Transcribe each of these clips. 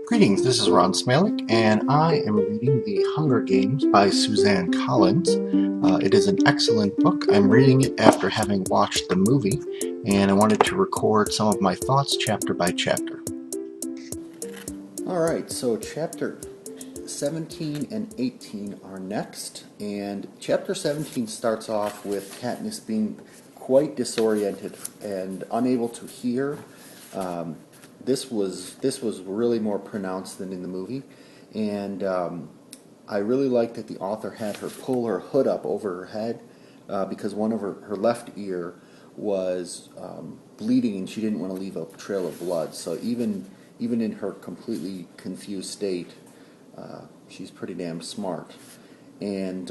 Greetings, this is Ron Smalek, and I am reading The Hunger Games by Suzanne Collins. It is an excellent book. I'm reading it after having watched the movie, and I wanted to record some of my thoughts chapter by chapter. Alright, so chapter 17 and 18 are next, and chapter 17 starts off with Katniss being quite disoriented and unable to hear. This was really more pronounced than in the movie, and I really liked that the author had her pull her hood up over her head because one of her left ear was bleeding, and she didn't want to leave a trail of blood. So even in her completely confused state, she's pretty damn smart. And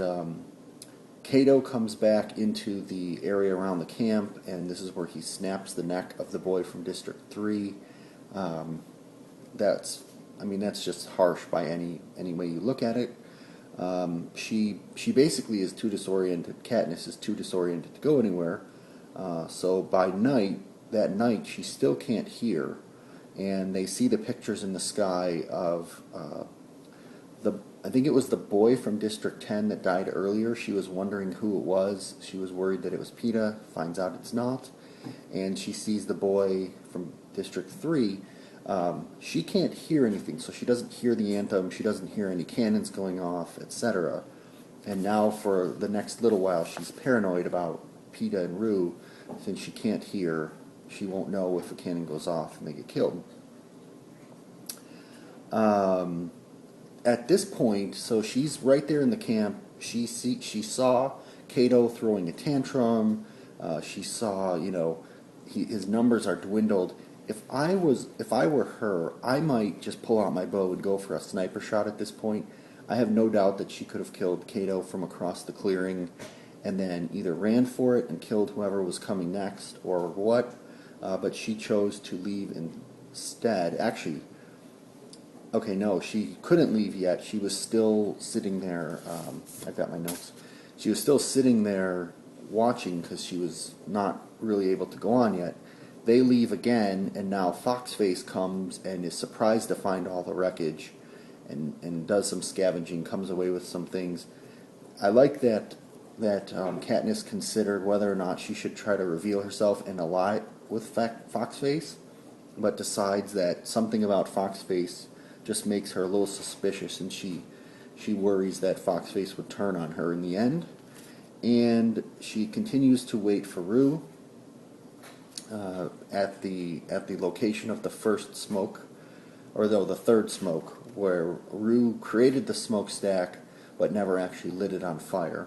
Cato comes back into the area around the camp, and this is where he snaps the neck of the boy from District 3. That's just harsh by any way you look at it. She basically is too disoriented. Katniss is too disoriented to go anywhere. So by that night, she still can't hear, and they see the pictures in the sky of I think it was the boy from District 10 that died earlier. She was wondering who it was. She was worried that it was Peeta. Finds out it's not, and she sees the boy from District 3. She can't hear anything, so she doesn't hear the anthem, she doesn't hear any cannons going off, etc. And now for the next little while, she's paranoid about Peeta and Rue. Since she can't hear, she won't know if a cannon goes off and they get killed. At this point, so she's right there in the camp. She saw Cato throwing a tantrum. She saw, his numbers are dwindled. If I were her, I might just pull out my bow and go for a sniper shot at this point. I have no doubt that she could have killed Cato from across the clearing, and then either ran for it and killed whoever was coming next, or what. But she chose to leave instead. Actually, okay, no, she couldn't leave yet. She was still sitting there. I've got my notes. She was still sitting there watching because she was not really able to go on yet. They leave again, and now Foxface comes and is surprised to find all the wreckage and does some scavenging, comes away with some things. I like that Katniss considered whether or not she should try to reveal herself and ally with Foxface, but decides that something about Foxface just makes her a little suspicious, and she worries that Foxface would turn on her in the end. And she continues to wait for Rue at the location of the first smoke, or though the third smoke, where Rue created the smokestack but never actually lit it on fire.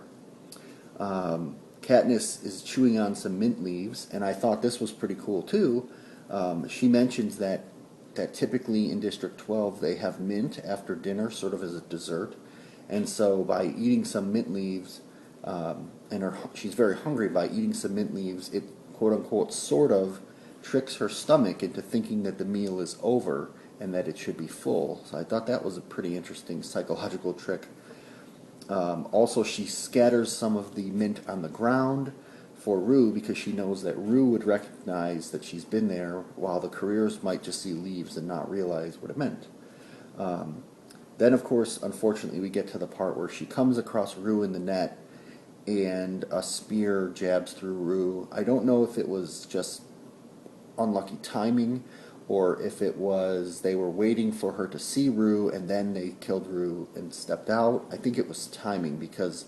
Katniss is chewing on some mint leaves, and I thought this was pretty cool too. She mentions that typically in District 12 they have mint after dinner, sort of as a dessert, and so by eating some mint leaves, she's very hungry. By eating some mint leaves, it quote unquote sort of tricks her stomach into thinking that the meal is over and that it should be full. So I thought that was a pretty interesting psychological trick. Also, she scatters some of the mint on the ground for Rue because she knows that Rue would recognize that she's been there, while the careers might just see leaves and not realize what it meant. Then, of course, unfortunately, we get to the part where she comes across Rue in the net, and a spear jabs through Rue. I don't know if it was just unlucky timing, or if it was they were waiting for her to see Rue, and then they killed Rue and stepped out. I think it was timing because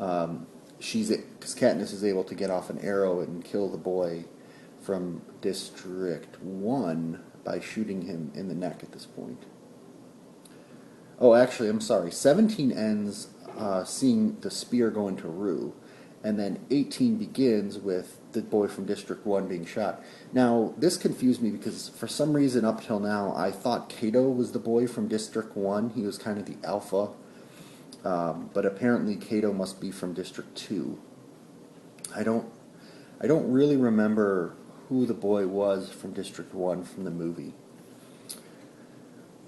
Katniss is able to get off an arrow and kill the boy from District 1 by shooting him in the neck at this point. Oh, actually, I'm sorry. 17 ends seeing the spear go into Rue, and then 18 begins with the boy from District 1 being shot. Now, this confused me because for some reason up till now I thought Cato was the boy from District 1. He was kind of the alpha. But apparently Cato must be from District 2. I don't really remember who the boy was from District 1 from the movie.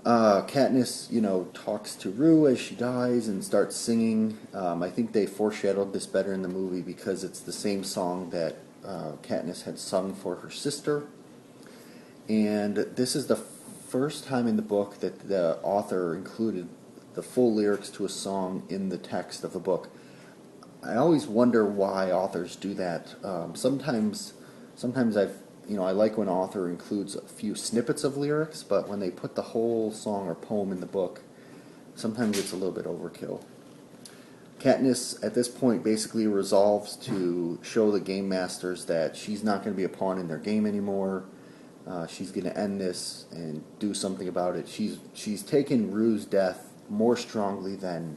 Katniss, talks to Rue as she dies and starts singing. I think they foreshadowed this better in the movie because it's the same song that Katniss had sung for her sister. And this is the first time in the book that the author included the full lyrics to a song in the text of the book. I always wonder why authors do that. Sometimes I like when an author includes a few snippets of lyrics, but when they put the whole song or poem in the book, sometimes it's a little bit overkill. Katniss, at this point, basically resolves to show the game masters that she's not going to be a pawn in their game anymore. She's going to end this and do something about it. She's taken Rue's death more strongly than,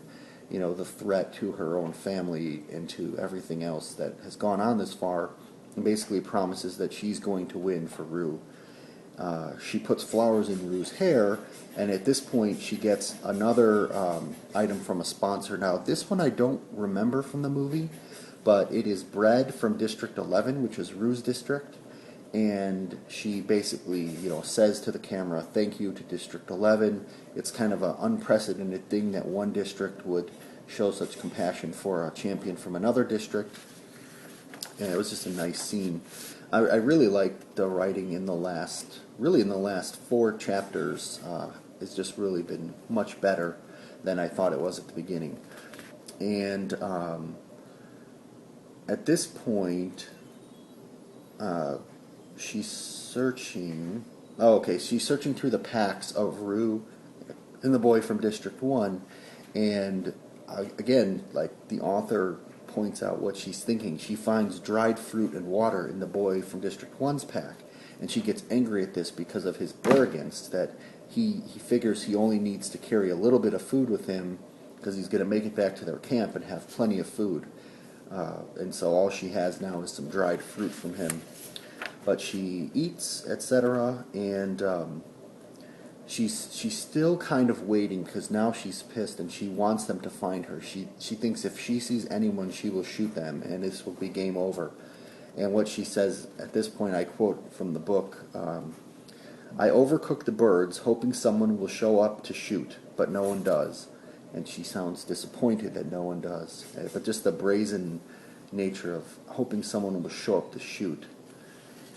the threat to her own family and to everything else that has gone on this far, and basically promises that she's going to win for Rue. She puts flowers in Rue's hair, and at this point she gets another item from a sponsor. Now, this one I don't remember from the movie, but it is bread from District 11, which is Rue's district, and she basically, says to the camera, thank you to District 11. It's kind of an unprecedented thing that one district would show such compassion for a champion from another district, and it was just a nice scene. I really liked the writing in the last 4 chapters. It's just really been much better than I thought it was at the beginning. And at this point, she's searching. Oh, okay. She's searching through the packs of Rue and the boy from District 1. And again, like the author points out what she's thinking. She finds dried fruit and water in the boy from District 1's pack. And she gets angry at this because of his arrogance, that he figures he only needs to carry a little bit of food with him because he's going to make it back to their camp and have plenty of food. And so all she has now is some dried fruit from him. But she eats, etc., and she's still kind of waiting because now she's pissed and she wants them to find her. She thinks if she sees anyone, she will shoot them, and this will be game over. And what she says at this point, I quote from the book, I overcook the birds, hoping someone will show up to shoot, but no one does. And she sounds disappointed that no one does. But just the brazen nature of hoping someone will show up to shoot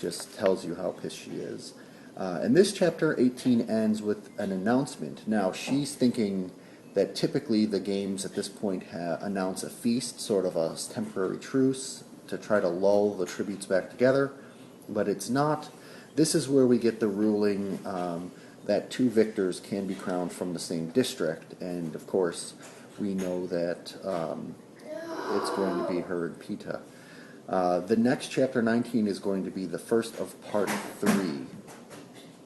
just tells you how pissed she is. And this chapter 18 ends with an announcement. Now, she's thinking that typically the games at this point announce a feast, sort of a temporary truce, to try to lull the tributes back together, but it's not. This is where we get the ruling that 2 victors can be crowned from the same district, and of course we know that it's going to be her and Peeta. The next chapter 19 is going to be the first of part 3.